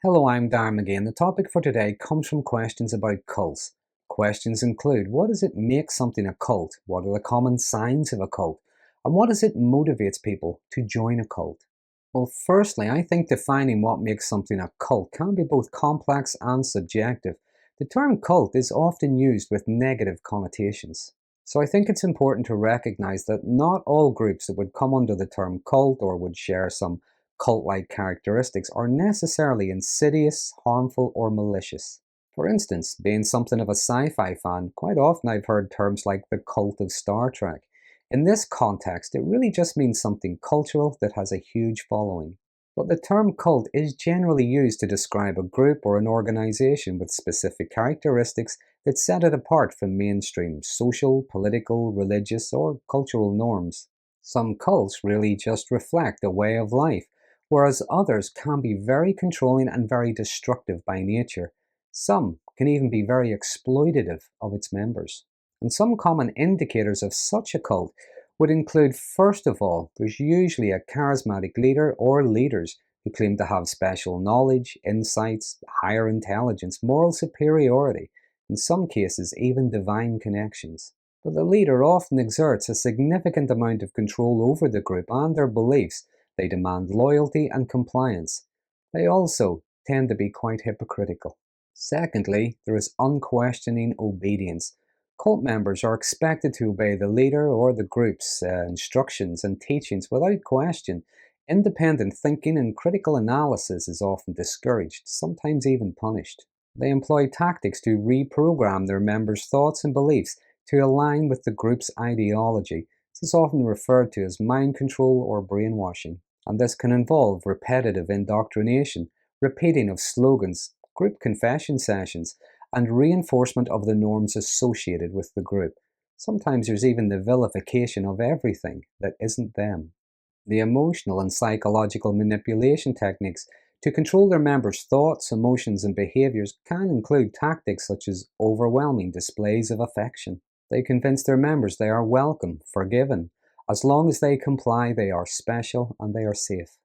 Hello, I'm Darren again. The topic for today comes from questions about cults. Questions include: what does it make something a cult? What are the common signs of a cult? And what does it motivates people to join a cult? Well, firstly, I think defining what makes something a cult can be both complex and subjective. The term cult is often used with negative connotations. So I think it's important to recognize that not all groups that would come under the term cult or would share some cult-like characteristics are necessarily insidious, harmful, or malicious. For instance, being something of a sci-fi fan, quite often I've heard terms like the cult of Star Trek. In this context, it really just means something cultural that has a huge following. But the term cult is generally used to describe a group or an organization with specific characteristics that set it apart from mainstream social, political, religious, or cultural norms. Some cults really just reflect a way of life, whereas others can be very controlling and very destructive by nature. Some can even be very exploitative of its members. And some common indicators of such a cult would include, first of all, there's usually a charismatic leader or leaders who claim to have special knowledge, insights, higher intelligence, moral superiority, in some cases even divine connections. But the leader often exerts a significant amount of control over the group and their beliefs. They demand loyalty and compliance. They also tend to be quite hypocritical. Secondly, there is unquestioning obedience. Cult members are expected to obey the leader or the group's instructions and teachings without question. Independent thinking and critical analysis is often discouraged, sometimes even punished. They employ tactics to reprogram their members' thoughts and beliefs to align with the group's ideology. This is often referred to as mind control or brainwashing, and this can involve repetitive indoctrination, repeating of slogans, group confession sessions, and reinforcement of the norms associated with the group. Sometimes there's even the vilification of everything that isn't them. The emotional and psychological manipulation techniques to control their members' thoughts, emotions, and behaviors can include tactics such as overwhelming displays of affection. They convince their members they are welcome, forgiven. As long as they comply, they are special and they are safe.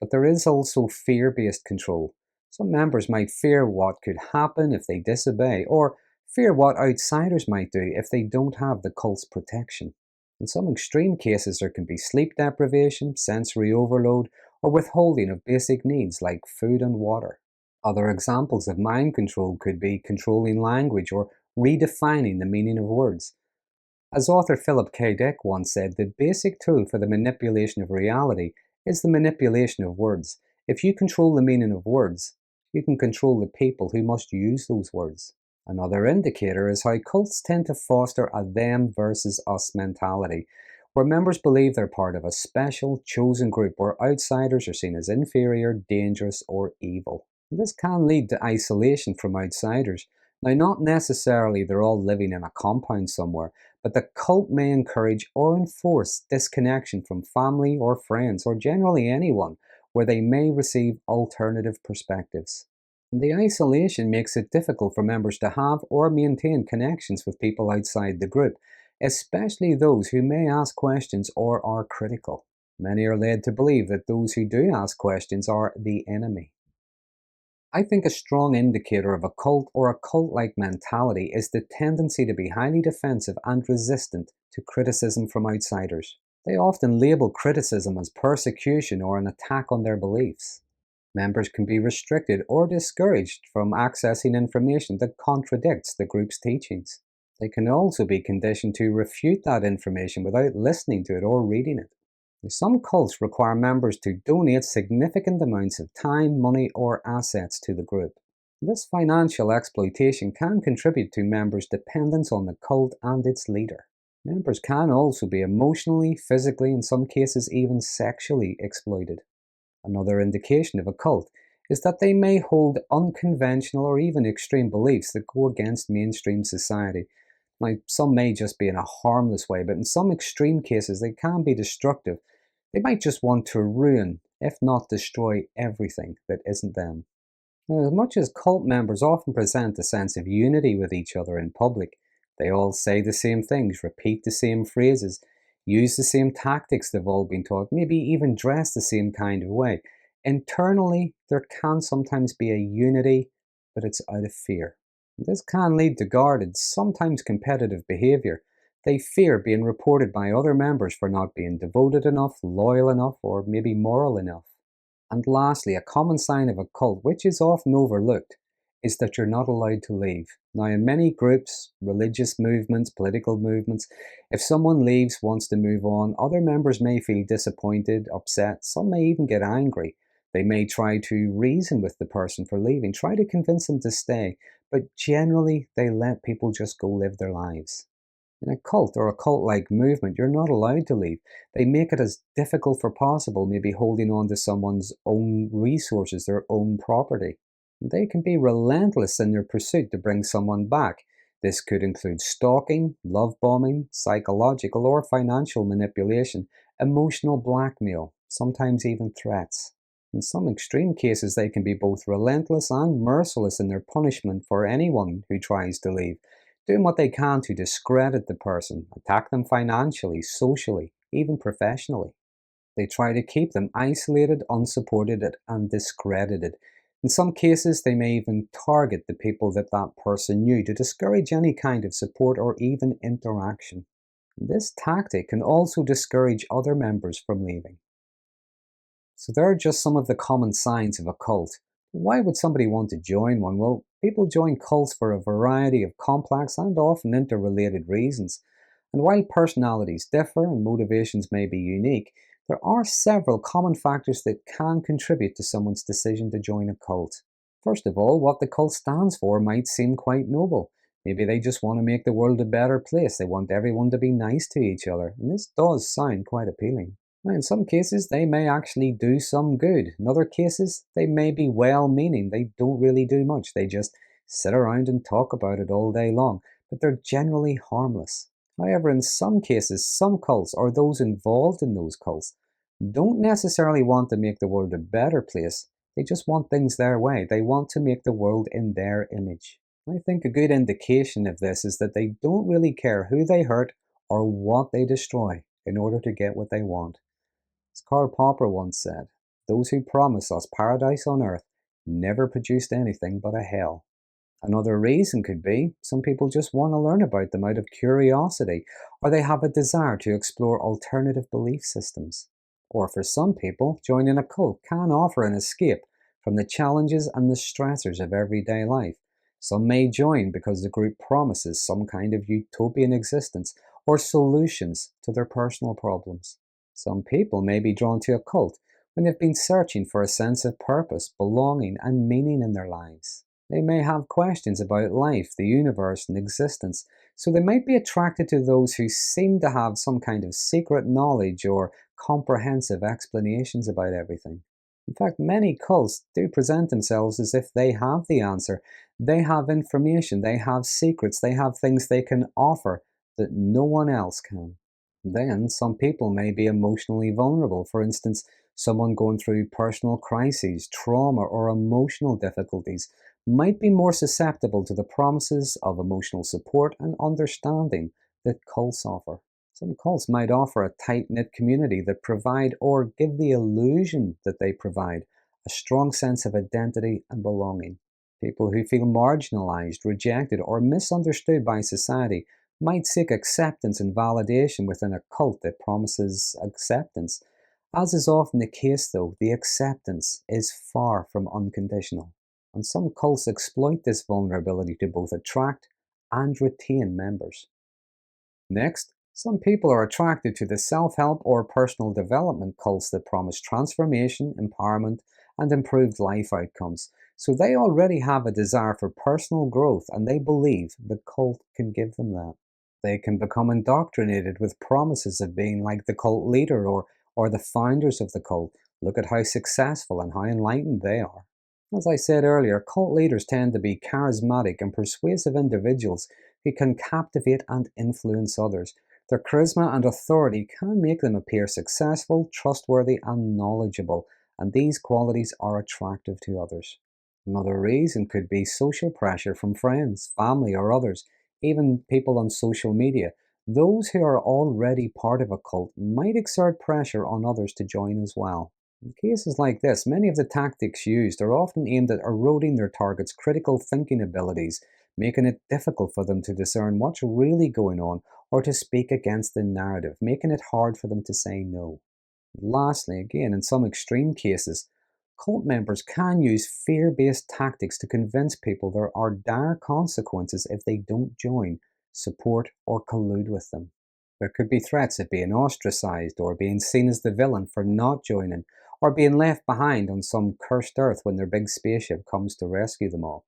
But there is also fear-based control. Some members might fear what could happen if they disobey, or fear what outsiders might do if they don't have the cult's protection. In some extreme cases, there can be sleep deprivation, sensory overload, or withholding of basic needs like food and water. Other examples of mind control could be controlling language or redefining the meaning of words. As author Philip K. Dick once said, the basic tool for the manipulation of reality is the manipulation of words. If you control the meaning of words, you can control the people who must use those words. Another indicator is how cults tend to foster a them versus us mentality, where members believe they're part of a special, chosen group where outsiders are seen as inferior, dangerous, or evil. This can lead to isolation from outsiders. Now, not necessarily they're all living in a compound somewhere, but the cult may encourage or enforce disconnection from family or friends, or generally anyone, where they may receive alternative perspectives. And the isolation makes it difficult for members to have or maintain connections with people outside the group, especially those who may ask questions or are critical. Many are led to believe that those who do ask questions are the enemy. I think a strong indicator of a cult or a cult-like mentality is the tendency to be highly defensive and resistant to criticism from outsiders. They often label criticism as persecution or an attack on their beliefs. Members can be restricted or discouraged from accessing information that contradicts the group's teachings. They can also be conditioned to refute that information without listening to it or reading it. Some cults require members to donate significant amounts of time, money, or assets to the group. This financial exploitation can contribute to members' dependence on the cult and its leader. Members can also be emotionally, physically, in some cases even sexually exploited. Another indication of a cult is that they may hold unconventional or even extreme beliefs that go against mainstream society. Now, some may just be in a harmless way, but in some extreme cases they can be destructive. They might just want to ruin, if not destroy, everything that isn't them. Now, as much as cult members often present a sense of unity with each other in public, they all say the same things, repeat the same phrases, use the same tactics they've all been taught, maybe even dress the same kind of way. Internally, there can sometimes be a unity, but it's out of fear. This can lead to guarded, sometimes competitive behavior. They fear being reported by other members for not being devoted enough, loyal enough, or maybe moral enough. And lastly, a common sign of a cult, which is often overlooked, is that you're not allowed to leave. Now, in many groups, religious movements, political movements, if someone leaves, wants to move on, other members may feel disappointed, upset, some may even get angry. They may try to reason with the person for leaving, try to convince them to stay, but generally they let people just go live their lives. In a cult or a cult like movement, you're not allowed to leave. They make it as difficult for possible, maybe holding on to someone's own resources, their own property. They can be relentless in their pursuit to bring someone back. This could include stalking, love bombing, psychological or financial manipulation, emotional blackmail, sometimes even threats. In some extreme cases, they can be both relentless and merciless in their punishment for anyone who tries to leave, doing what they can to discredit the person, attack them financially, socially, even professionally. They try to keep them isolated, unsupported, and discredited. In some cases, they may even target the people that that person knew to discourage any kind of support or even interaction. This tactic can also discourage other members from leaving. So there are just some of the common signs of a cult. Why would somebody want to join one? Well, people join cults for a variety of complex and often interrelated reasons. And while personalities differ and motivations may be unique, there are several common factors that can contribute to someone's decision to join a cult. First of all, what the cult stands for might seem quite noble. Maybe they just want to make the world a better place. They want everyone to be nice to each other. And this does sound quite appealing. Now, in some cases, they may actually do some good. In other cases, they may be well meaning. They don't really do much. They just sit around and talk about it all day long, but they're generally harmless. However, in some cases, some cults or those involved in those cults don't necessarily want to make the world a better place. They just want things their way. They want to make the world in their image. I think a good indication of this is that they don't really care who they hurt or what they destroy in order to get what they want. As Karl Popper once said, "Those who promise us paradise on earth never produced anything but a hell." Another reason could be some people just want to learn about them out of curiosity, or they have a desire to explore alternative belief systems. Or for some people, joining a cult can offer an escape from the challenges and the stressors of everyday life. Some may join because the group promises some kind of utopian existence or solutions to their personal problems. Some people may be drawn to a cult when they've been searching for a sense of purpose, belonging, and meaning in their lives. They may have questions about life, the universe, and existence, so they might be attracted to those who seem to have some kind of secret knowledge or comprehensive explanations about everything. In fact, many cults do present themselves as if they have the answer. They have information, they have secrets, they have things they can offer that no one else can. Then, some people may be emotionally vulnerable. For instance, someone going through personal crises, trauma, or emotional difficulties might be more susceptible to the promises of emotional support and understanding that cults offer. Some cults might offer a tight-knit community that provide or give the illusion that they provide a strong sense of identity and belonging. People who feel marginalized, rejected, or misunderstood by society might seek acceptance and validation within a cult that promises acceptance. As is often the case, though, the acceptance is far from unconditional. And some cults exploit this vulnerability to both attract and retain members. Next, some people are attracted to the self-help or personal development cults that promise transformation, empowerment, and improved life outcomes. So they already have a desire for personal growth and they believe the cult can give them that. They can become indoctrinated with promises of being like the cult leader or the founders of the cult. Look at how successful and how enlightened they are. As I said earlier, cult leaders tend to be charismatic and persuasive individuals who can captivate and influence others. Their charisma and authority can make them appear successful, trustworthy, and knowledgeable, and these qualities are attractive to others. Another reason could be social pressure from friends, family, or others, even people on social media. Those who are already part of a cult might exert pressure on others to join as well. In cases like this, many of the tactics used are often aimed at eroding their target's critical thinking abilities, making it difficult for them to discern what's really going on or to speak against the narrative, making it hard for them to say no. Lastly, again, in some extreme cases, cult members can use fear based tactics to convince people there are dire consequences if they don't join, support, or collude with them. There could be threats of being ostracized or being seen as the villain for not joining, or being left behind on some cursed earth when their big spaceship comes to rescue them all.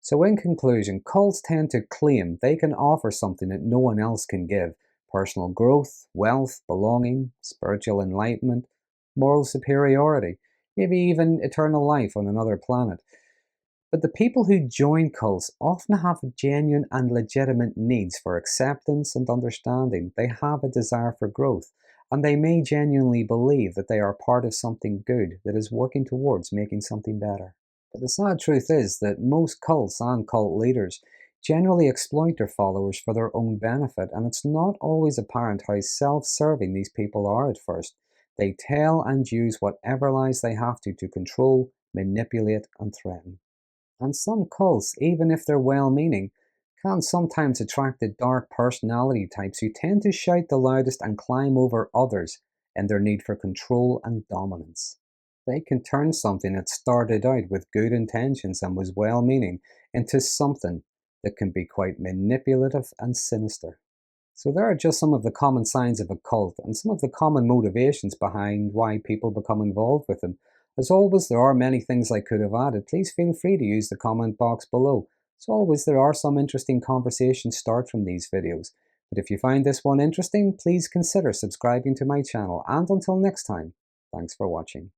So, in conclusion, cults tend to claim they can offer something that no one else can give: personal growth, wealth, belonging, spiritual enlightenment, moral superiority, maybe even eternal life on another planet. But the people who join cults often have genuine and legitimate needs for acceptance and understanding. They have a desire for growth, and they may genuinely believe that they are part of something good that is working towards making something better. But the sad truth is that most cults and cult leaders generally exploit their followers for their own benefit, and it's not always apparent how self serving these people are at first. They tell and use whatever lies they have to control, manipulate, and threaten. And some cults, even if they're well meaning, can sometimes attract the dark personality types who tend to shout the loudest and climb over others in their need for control and dominance. They can turn something that started out with good intentions and was well meaning into something that can be quite manipulative and sinister. So, there are just some of the common signs of a cult and some of the common motivations behind why people become involved with them. As always, there are many things I could have added. Please feel free to use the comment box below. As always, there are some interesting conversations start from these videos. But if you find this one interesting, please consider subscribing to my channel. And until next time, thanks for watching.